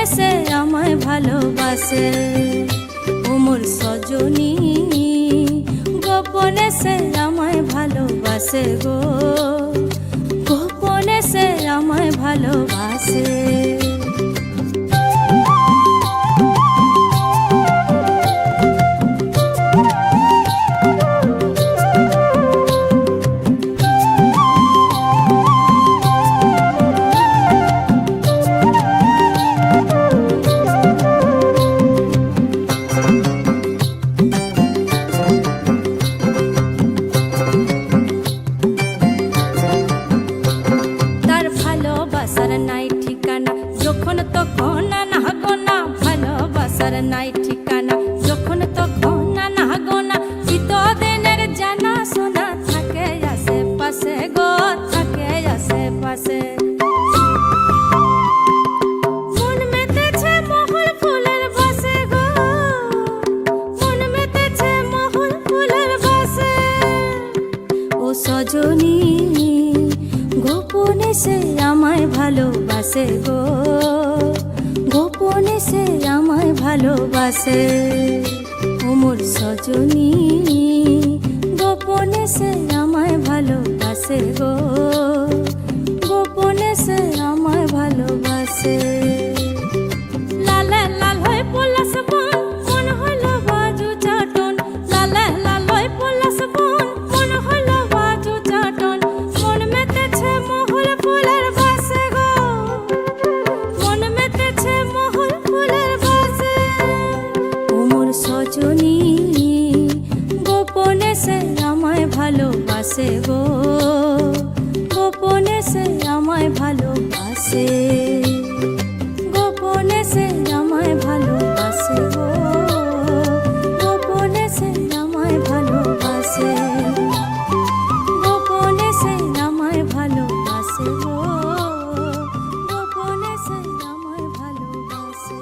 গোপনে সে আমায় ভালোবাসে। ও মোর সজনী গোপনে সে আমায় ভালোবাসে গো, গোপনে সে আমায় ভালোবাসে। ভালোবাসার নাই ঠিকানা যখন তখন না গোনা, ভালোবাসার নাই ঠিকানা যখন তখন না গোনা। চিতদিনের জানা শোনা থাকে আশেপাশে গো, থাকে আশেপাশে। মন মেতেছে মহুল ফুলের বাসে গো, মন মেতেছে মহুল ফুলের বাসে। ও সজনী গোপনে সে আমায় ভালোবাসে গো, গোপনে সে আমায় ভালোবাসে। ও মোর সজনী গোপনে সে আমায় ভালোবাসে গো, গোপনে সে আমায় ভালোবাসে। লালে লাল হয়ে পলাশ বন মন হইল বাজু চাটন, লালে লাল হয়ে পলাশ বন মন হইল বাজু চাটন। মন মেতেছে মহুল ফুলের বাসে গো, মন মেতেছে মহুল ফুলের বাসে। ও মোর সজনী গোপনে সে আমায় ভালোবাসে গো, গোপনে সে আমায় ভালোবাসে, গোপনে সে আমায় ভালোবাসে গো, গোপনে সে আমায় ভালোবাসে, গোপনে সে আমায় ভালোবাসে গো, গোপনে সে আমায় ভালোবাসে।